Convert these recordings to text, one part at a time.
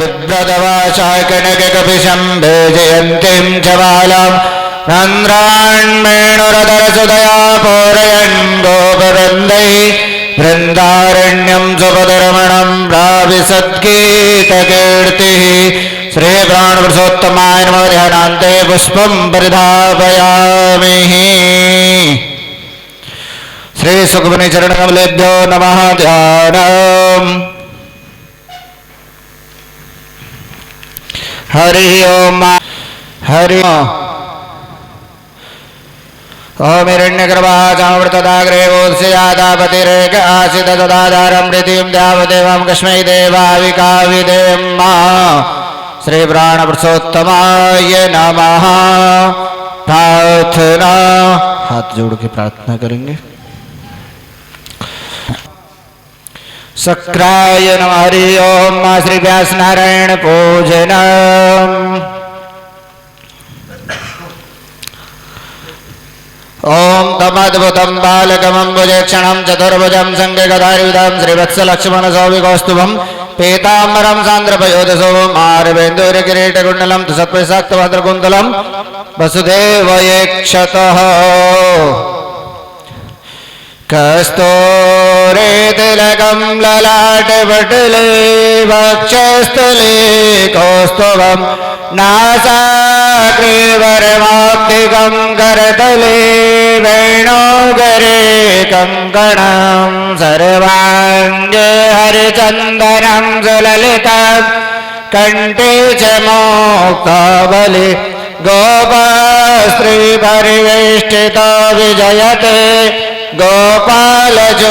बिभ्रतवाचा कनककपिशं भेजयन्तीं च बालां नन्द्राण्मेणुरधरसुदया पूरयन् गोपवृन्दैः वृन्दारण्यं सुपदरमणं प्राविशद्गीतकीर्तिः श्रीप्राणपुरुषोत्तमाय नमः ध्यानान्ते पुष्पं परिधापयामि श्रीसुखमुनि चरणकमलेभ्यो नमः ध्यानम् हरि ओम हरि ओम हिरण्यगर्भाचामृतदाग्रे वोत्स्यादापतिरेक आसित तदाधारं ऋतिं देवदेवं कस्मै देवाविकाविदें श्री प्राणपुरुषोत्तमाय नमः। प्रार्थना हाथ जोड़ के प्रार्थना करेंगे। शक्राय नमः। हरि ओम श्री व्यास नारायण पूजनम्। ओम तमद्भुतं बालकमम्बुजक्षणं चतुर्भुजं संज्ञगदायुधं श्रीवत्सलक्ष्मणसौविकौस्तुभं पीताम्बरं सान्द्रपयोधशोभं आरवेन्दुरकिरीटकुण्डलं तुसत्परिशाक्तभद्रकुन्तलं वसुदेवयेक्षतः कस्तूरे तिलकं ललाटपटले वक्षस्थले कौस्तुभं नासाग्रेवरमाब्धिकं करतले वेणुगरे कङ्कणं सर्वाङ्गे हरिचन्दनं सुललितं कण्ठे च मोक्तावली गोपस्त्रीपरिवेष्टितो विजयते गोपालचूडामणि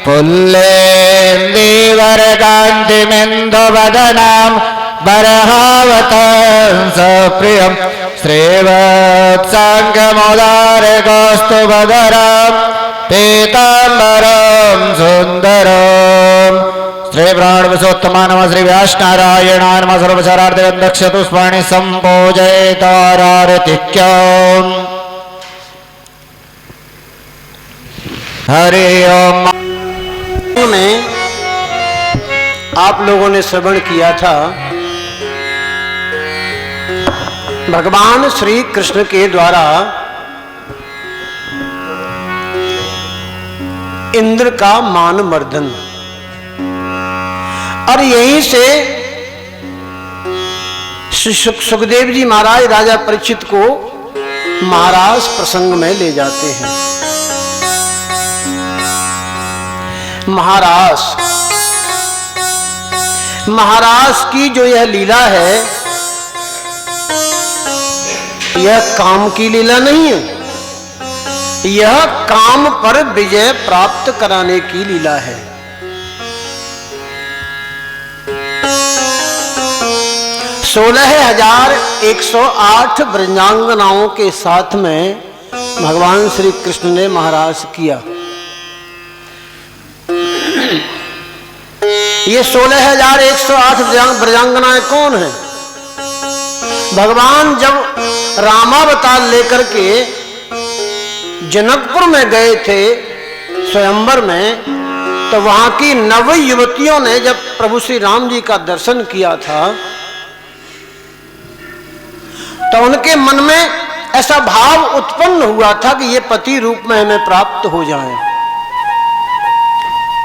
पुल्लेन्दीवरकान्तिमिन्दुवदनं बर्हावतंसप्रियं श्रीवत्साङ्गमुदारकौस्तुभधरं पीताम्बरं सुन्दरम्। श्री प्राणपुरुषोत्तमाय नमः। श्री व्यासनारायणाय नमः। सर्वचरार्थिगन्धक्षतुष्पाणि सम्पूजयितारारतिक्यम्। हरि ओम। में आप लोगों ने श्रवण किया था भगवान श्री कृष्ण के द्वारा इंद्र का मान मर्दन, और यहीं से सुखदेव जी महाराज राजा परीक्षित को महाराज प्रसंग में ले जाते हैं। महाराज की जो यह लीला है, यह काम की लीला नहीं है, यह काम पर विजय प्राप्त कराने की लीला है। 16,108 ब्रजांगनाओं के साथ में भगवान श्री कृष्ण ने महाराज किया। ये 16,108 ब्रजांगनाएं कौन है? भगवान जब रामावतार लेकर के जनकपुर में गए थे स्वयंवर में, तो वहां की नव युवतियों ने जब प्रभु श्री राम जी का दर्शन किया था, तो उनके मन में ऐसा भाव उत्पन्न हुआ था कि ये पति रूप में हमें प्राप्त हो जाए।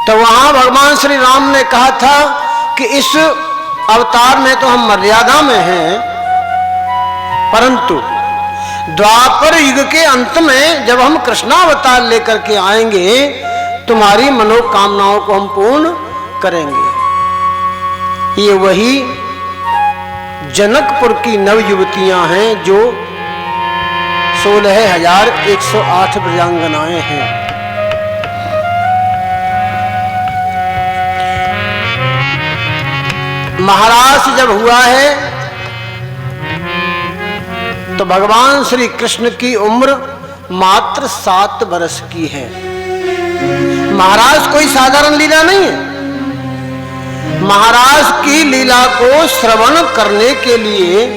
तो वहां भगवान श्री राम ने कहा था कि इस अवतार में तो हम मर्यादा में हैं, परंतु द्वापर युग के अंत में जब हम कृष्णावतार लेकर के आएंगे, तुम्हारी मनोकामनाओं को हम पूर्ण करेंगे। ये वही जनकपुर की नव युवतियां हैं जो 16,108 ब्रजांगनाएं हैं। महाराज जब हुआ है तो भगवान श्री कृष्ण की उम्र मात्र 7 वर्ष की है। महाराज कोई साधारण लीला नहीं है। महाराज की लीला को श्रवण करने के लिए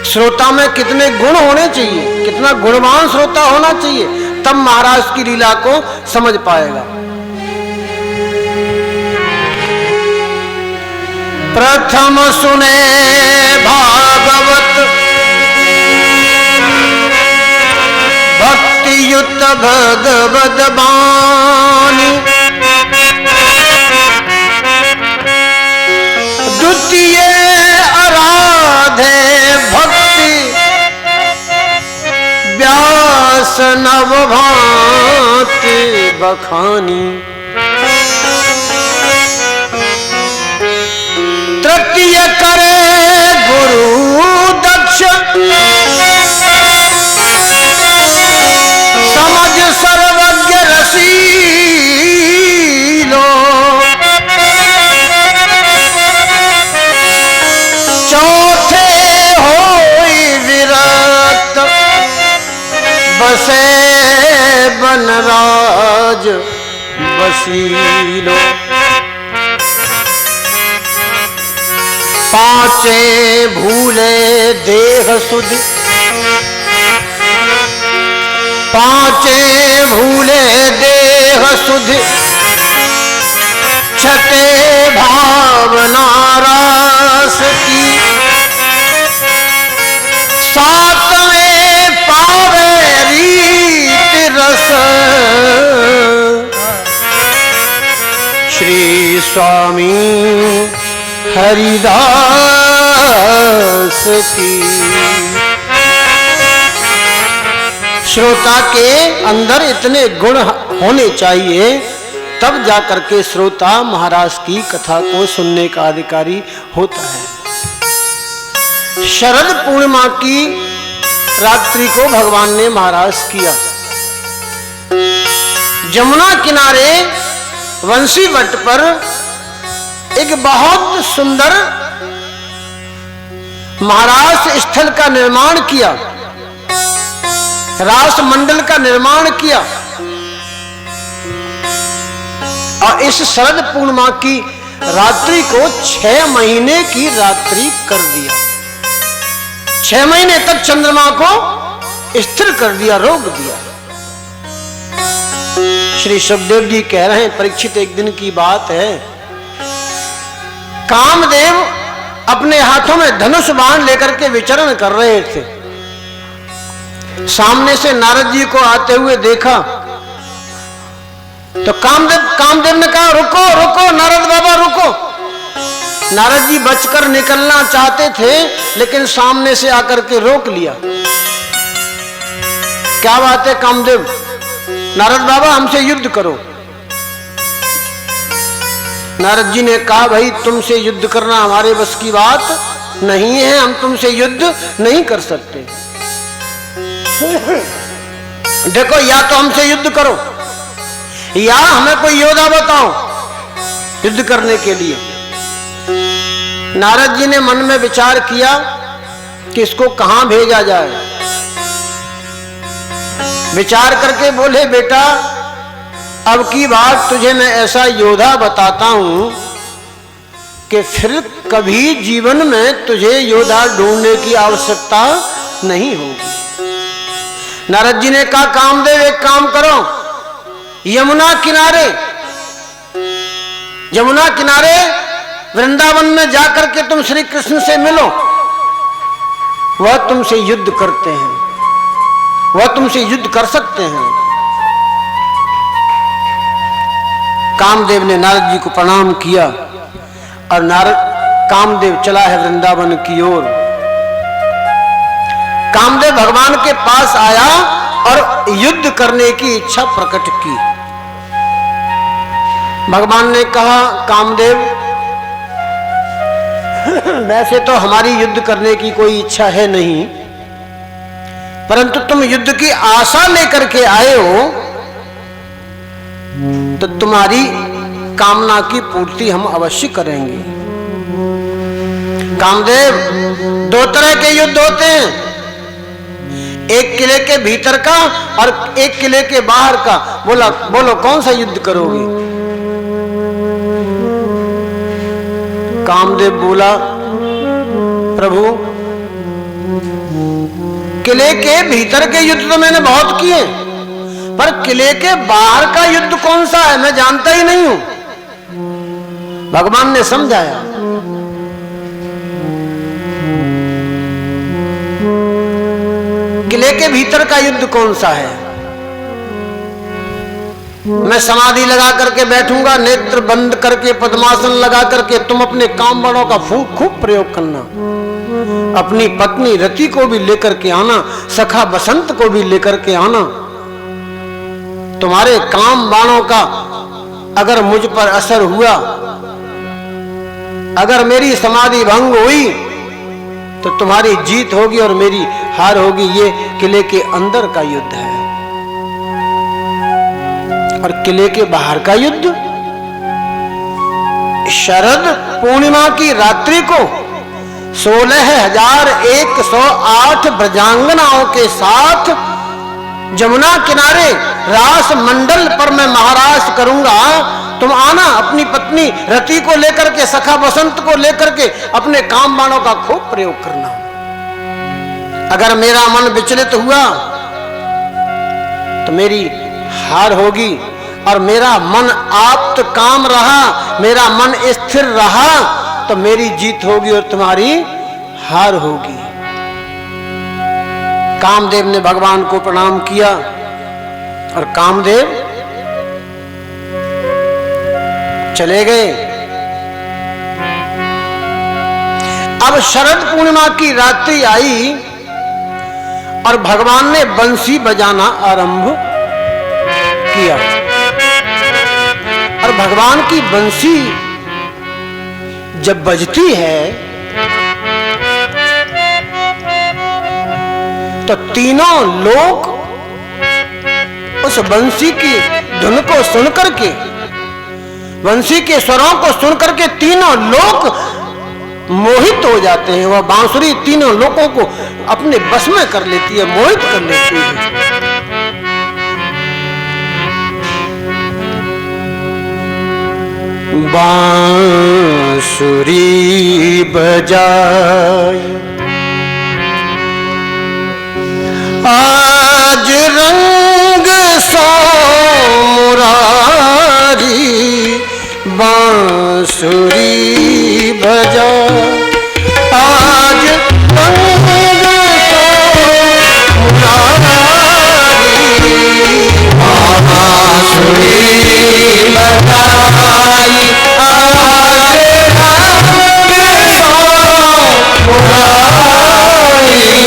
श्रोता में कितने गुण होने चाहिए, कितना गुणवान श्रोता होना चाहिए, तब महाराज की लीला को समझ पाएगा। प्रथम सुने भागवत भक्ति युक्त भगवद बानी, द्वितीय आराधे भक्ति व्यास नव भांति बखानी, तृतीय करे गुरु दक्ष समझ सर्वज्ञ रसीलो, चौथे होई विरत बसे बनराज बसीलो, पांचे भूले देह सुध, पांचे भूले देह सुध, छठे भावना रस की, सातवें पावे रीत रस, श्री स्वामी हरिदास की। श्रोता के अंदर इतने गुण होने चाहिए, तब जाकर के श्रोता महाराज की कथा को सुनने का अधिकारी होता है। शरद पूर्णिमा की रात्रि को भगवान ने महाराज किया। जमुना किनारे वंशी वट पर एक बहुत सुंदर महाराज स्थल का निर्माण किया, रास मंडल का निर्माण किया, और इस शरद पूर्णिमा की रात्रि को 6 महीने की रात्रि कर दिया। 6 महीने तक चंद्रमा को स्थिर कर दिया, रोक दिया। श्री सुखदेव जी कह रहे हैं, परीक्षित एक दिन की बात है, कामदेव अपने हाथों में धनुष बाण लेकर के विचरण कर रहे थे। सामने से नारद जी को आते हुए देखा तो कामदेव ने कहा, रुको रुको नारद बाबा रुको। नारद जी बचकर निकलना चाहते थे, लेकिन सामने से आकर के रोक लिया। क्या बात है कामदेव? नारद बाबा हमसे युद्ध करो। नारद जी ने कहा, भाई तुमसे युद्ध करना हमारे बस की बात नहीं है, हम तुमसे युद्ध नहीं कर सकते। देखो, या तो हमसे युद्ध करो या हमें कोई योद्धा बताओ युद्ध करने के लिए। नारद जी ने मन में विचार किया कि इसको कहां भेजा जाए। विचार करके बोले, बेटा अब की बात तुझे मैं ऐसा योद्धा बताता हूं कि फिर कभी जीवन में तुझे योद्धा ढूंढने की आवश्यकता नहीं होगी। नारद जी ने कहा, कामदेव एक काम करो, यमुना किनारे वृंदावन में जाकर के तुम श्री कृष्ण से मिलो, वह तुमसे युद्ध करते हैं, वह तुमसे युद्ध कर सकते हैं। कामदेव ने नारद जी को प्रणाम किया और कामदेव चला है वृंदावन की ओर। कामदेव भगवान के पास आया और युद्ध करने की इच्छा प्रकट की। भगवान ने कहा, कामदेव वैसे तो हमारी युद्ध करने की कोई इच्छा है नहीं, परंतु तुम युद्ध की आशा लेकर के आए हो, तो तुम्हारी कामना की पूर्ति हम अवश्य करेंगे। कामदेव, 2 तरह के युद्ध होते हैं, एक किले के भीतर का और एक किले के बाहर का। बोलो कौन सा युद्ध करोगे? कामदेव बोला, प्रभु किले के भीतर के युद्ध तो मैंने बहुत किए, पर किले के बाहर का युद्ध कौन सा है मैं जानता ही नहीं हूं। भगवान ने समझाया, किले के भीतर का युद्ध कौन सा है? मैं समाधि लगा करके बैठूंगा, नेत्र बंद करके पद्मासन लगा करके, तुम अपने काम बड़ों का खूब प्रयोग करना। अपनी पत्नी रति को भी लेकर के आना, सखा बसंत को भी लेकर के आना। तुम्हारे काम बाणों का अगर मुझ पर असर हुआ, अगर मेरी समाधि भंग हुई, तो तुम्हारी जीत होगी और मेरी हार होगी। ये किले के अंदर का युद्ध है। और किले के बाहर का युद्ध, शरद पूर्णिमा की रात्रि को 16,108 ब्रजांगनाओं के साथ जमुना किनारे रास मंडल पर मैं महाराज करूंगा। तुम आना, अपनी पत्नी रति को लेकर के, सखा बसंत को लेकर के अपने काम बाणों का खूब प्रयोग करना। अगर मेरा मन विचलित हुआ तो मेरी हार होगी, और मेरा मन आप्त काम रहा, मेरा मन स्थिर रहा, तो मेरी जीत होगी और तुम्हारी हार होगी। कामदेव ने भगवान को प्रणाम किया और कामदेव चले गए। अब शरद पूर्णिमा की रात्रि आई और भगवान ने बंसी बजाना आरंभ किया। और भगवान की बंसी जब बजती है तो तीनों लोग उस बंसी की धुन को सुनकर के, बंसी के स्वरों को सुनकर के तीनों लोग मोहित हो जाते हैं। वह बांसुरी तीनों लोगों को अपने बस में कर लेती है, मोहित कर लेती है। बांसुरी बजाए आज रंग सो मुरारी, बांसुरी बजा आज रंग सो मुरारी, बांसुरी बजाई आज रंग सो मुरारी,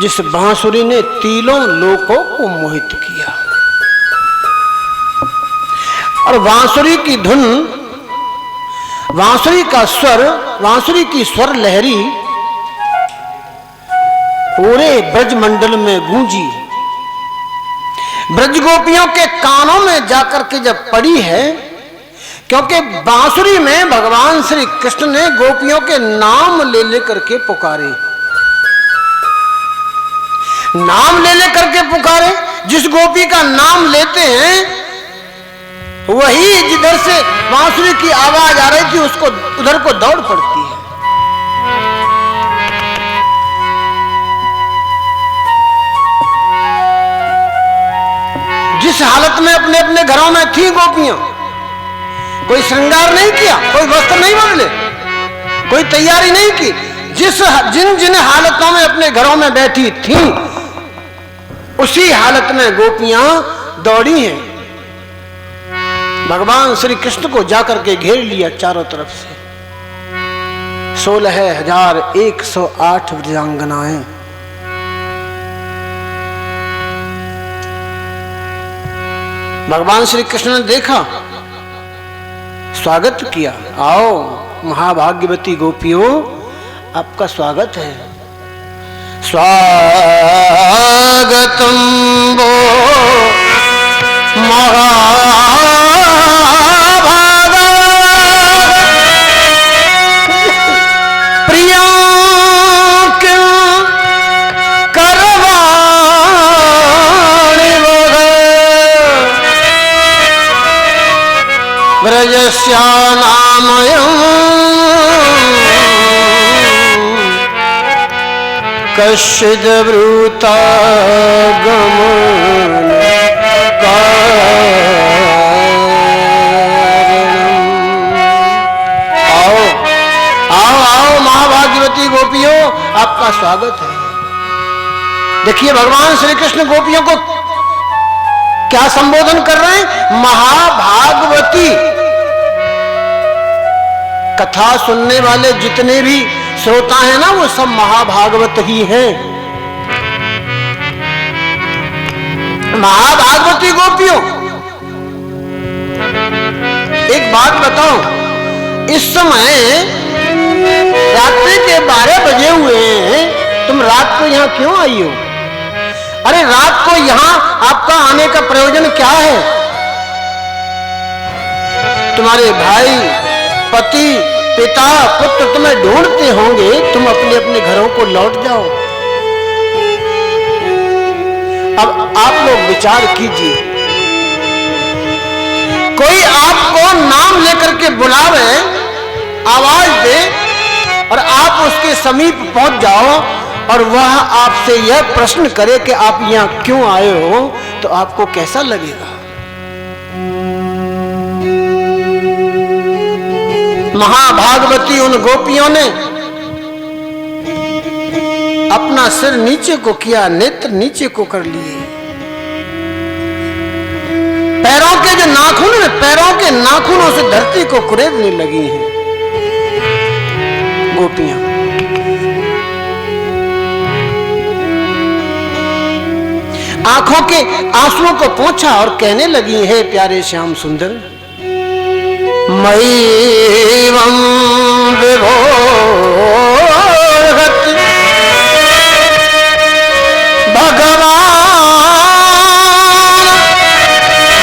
जिस बांसुरी ने तीनों लोकों को मोहित किया। और बांसुरी की धुन, बांसुरी का स्वर, बांसुरी की स्वर लहरी पूरे ब्रज मंडल में गूंजी। ब्रज गोपियों के कानों में जाकर के जब पड़ी है, क्योंकि बांसुरी में भगवान श्री कृष्ण ने गोपियों के नाम ले लेकर के पुकारे, नाम ले लेकर के पुकारे। जिस गोपी का नाम लेते हैं वही जिधर से बांसुरी की आवाज आ रही थी उसको उधर को दौड़ पड़ती है। जिस हालत में अपने अपने घरों में थी गोपियां, कोई श्रृंगार नहीं किया, कोई वस्त्र नहीं बदले, कोई तैयारी नहीं की, जिन जिन हालतों में अपने घरों में बैठी थी उसी हालत में गोपियां दौड़ी हैं। भगवान श्री कृष्ण को जाकर के घेर लिया चारों तरफ से। 16,108 व्रजांगनाएं। भगवान श्री कृष्ण ने देखा, स्वागत किया। आओ महाभाग्यवती गोपियों, आपका स्वागत है। स्वागतम वो महाभागा प्रिया क्यों करवाणि व्रजस्यानामयम् कश्चिद् ब्रूतागमन कारणम्। आओ आओ आओ महाभाग्यवती गोपियों, आपका स्वागत है। देखिए भगवान श्री कृष्ण गोपियों को क्या संबोधन कर रहे हैं? महाभागवती। कथा सुनने वाले जितने भी श्रोता है ना, वो सब महाभागवत ही हैं। महाभागवती गोपियों, एक बात बताओ, इस समय रात्रि के 12 बजे हुए हैं, तुम रात को यहां क्यों आई हो? अरे रात को यहां आपका आने का प्रयोजन क्या है? तुम्हारे भाई, पति, पिता, पुत्र तुम्हें ढूंढते होंगे, तुम अपने अपने घरों को लौट जाओ। अब आप लोग विचार कीजिए, कोई आपको नाम लेकर के बुलावे, आवाज दे और आप उसके समीप पहुंच जाओ और वह आपसे यह प्रश्न करे कि आप यहां क्यों आए हो, तो आपको कैसा लगेगा? महाभागवती उन गोपियों ने अपना सिर नीचे को किया, नेत्र नीचे को कर लिए। पैरों के जो नाखून है, पैरों के नाखूनों से धरती को कुरेदने लगी हैं गोपियां। आंखों के आंसुओं को पोंछा और कहने लगी, है प्यारे श्याम सुंदर, मयीवं विभोरगत भगवान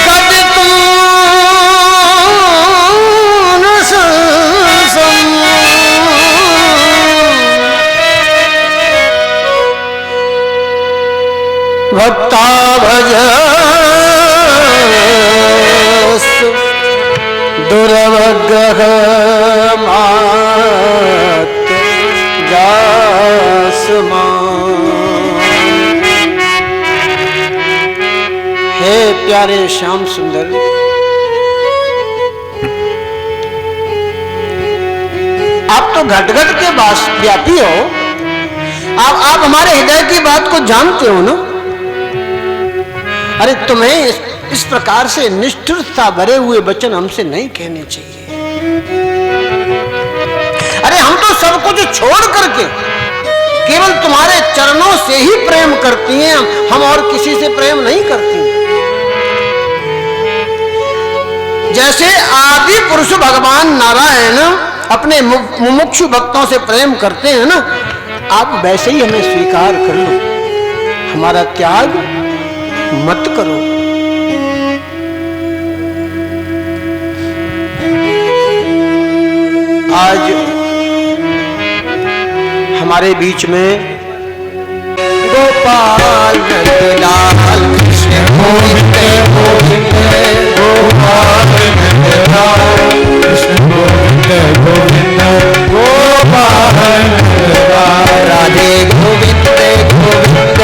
कदितुं न संसम् भक्ता भजस्तु दुर्वग्रह मात जासमान। हे प्यारे श्याम सुंदर, आप तो घट घट के व्यापी हो, आप हमारे हृदय की बात को जानते हो ना। अरे तुम्हें इस प्रकार से निष्ठुरता भरे हुए वचन हमसे नहीं कहने चाहिए। अरे हम तो सब कुछ छोड़ करके केवल तुम्हारे चरणों से ही प्रेम करती हैं, हम और किसी से प्रेम नहीं करती। जैसे आदि पुरुष भगवान नारायण अपने मुमुक्षु भक्तों से प्रेम करते हैं ना, आप वैसे ही हमें स्वीकार कर लो, हमारा त्याग मत करो। आज हमारे बीच में गोपाल नंदलाल कृष्ण गोविंद गोविंद, गोपाल नंदलाल कृष्ण गोविंद गोविंद, गोपाल नंदलाल राधे गोविंद गोविंद,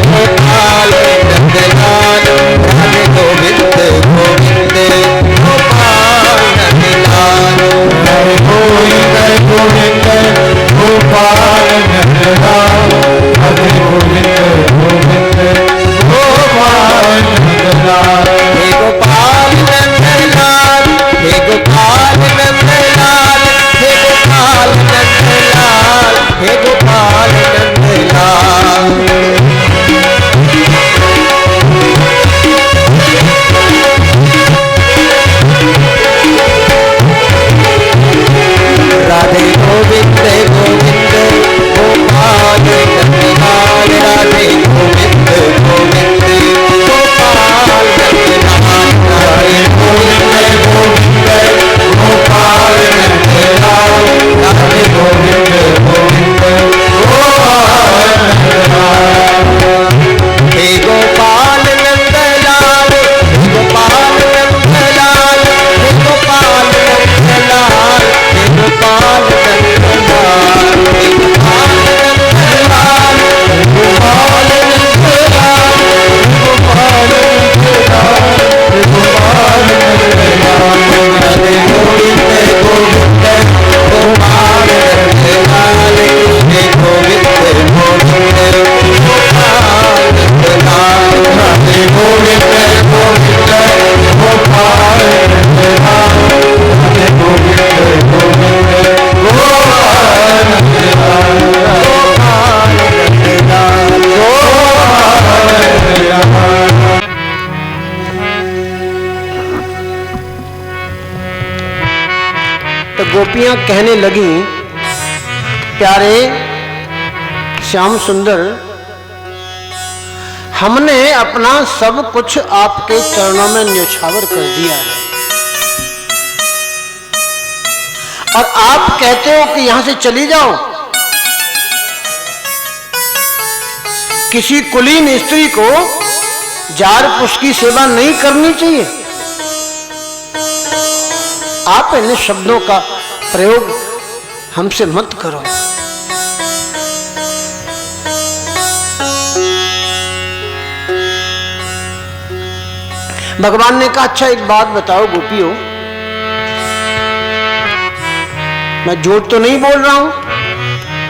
गोपाल नंदलाल राधे गोविंद गोविंद, गोपाल नंदलाल राधे गोविंद गोविंद, गोपाल नंदलाल राधे गोविंद गोविंद, गोपाल नंदलाल। हे गोपाल नंदलाल, हे गोपाल नंदलाल, हे गोपाल नंदलाल, हे गोपाल नंदलाल। राधे गोविंद गोविंद, गोपाल नंदलाल राधे गोविंद गोविंद, गोपाल नंदलाल राधे गोविंद गोविंद, गोपाल नंदलाल राधे गोविंद गोविंद, गोपाल नंदलाल। हे गोपाल नंदलाल, हे गोपाल नंदलाल, हे गोपाल नंदलाल, हे गोपाल नंदलाल, हे गोपाल नंदलाल, गोपाल नंदलाल, गोपाल नंदलाल, गोपाल नंदलाल। राधे गोविंद गोविंद, गोपाल नंदलाल कृष्ण गोविंद गोविंद, गोपाल नंदलाल राधे गोविंद गोविंद, गोपाल नंदलाल राधे गोविंद गोविंद, गोपाल नंदलाल, गोपाल नंदलाल, गोपाल नंदलाल। तो गोपियां कहने लगी, प्यारे श्याम सुंदर, हमने अपना सब कुछ आपके चरणों में न्यौछावर कर दिया है, और आप कहते हो कि यहां से चली जाओ। किसी कुलीन स्त्री को जार पुष्प की सेवा नहीं करनी चाहिए। आप इन शब्दों का प्रयोग हमसे मत करो। भगवान ने कहा, अच्छा एक बात बताओ गोपियों, मैं झूठ तो नहीं बोल रहा हूं,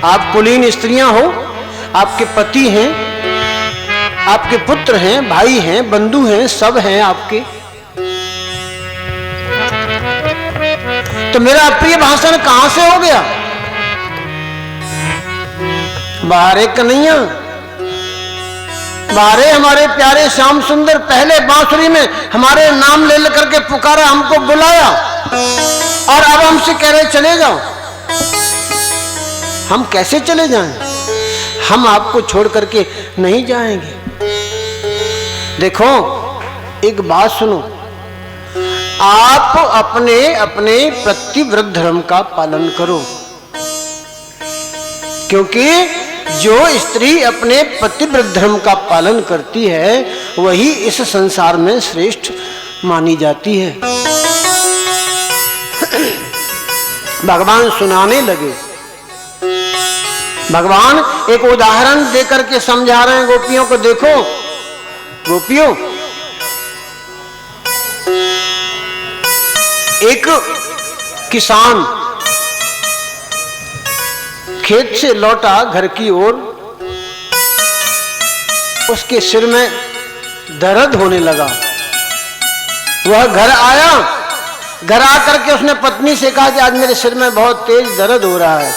आप कुलीन स्त्रियां हो, आपके पति हैं, आपके पुत्र हैं, भाई हैं, बंधु हैं, सब हैं आपके, तो मेरा अप्रिय भाषण कहां से हो गया? बाहरे कन्हैया, बाहरे हमारे प्यारे श्याम सुंदर, पहले बांसुरी में हमारे नाम ले लेकर के पुकारा, हमको बुलाया, और अब हमसे कह रहे चले जाओ। हम कैसे चले जाएं? हम आपको छोड़ करके नहीं जाएंगे। देखो एक बात सुनो, आप अपने अपने प्रतिव्रत धर्म का पालन करो, क्योंकि जो स्त्री अपने पतिव्रत धर्म का पालन करती है वही इस संसार में श्रेष्ठ मानी जाती है। भगवान सुनाने लगे। भगवान एक उदाहरण देकर के समझा रहे हैं गोपियों को। देखो गोपियों, एक किसान खेत से लौटा घर की ओर, उसके सिर में दर्द होने लगा। वह घर आया, घर आकर के उसने पत्नी से कहा कि आज मेरे सिर में बहुत तेज दर्द हो रहा है।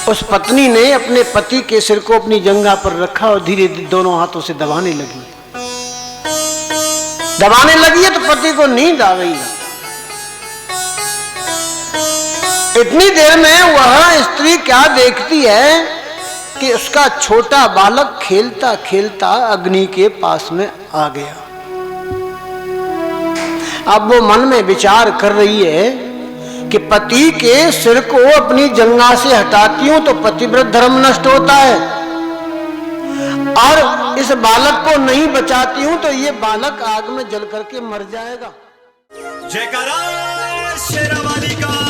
उस पत्नी ने अपने पति के सिर को अपनी जंघा पर रखा और धीरे धीरे दोनों हाथों से दबाने लगी। दबाने लगी है तो पति को नींद आ गई। इतनी देर में वह स्त्री क्या देखती है कि उसका छोटा बालक खेलता खेलता अग्नि के पास में आ गया। अब वो मन में विचार कर रही है कि पति के सिर को अपनी जंघा से हटाती हूं तो पतिव्रत धर्म नष्ट होता है, और इस बालक को नहीं बचाती हूं तो ये बालक आग में जल करके मर जाएगा। जयकारा शेरावाली का।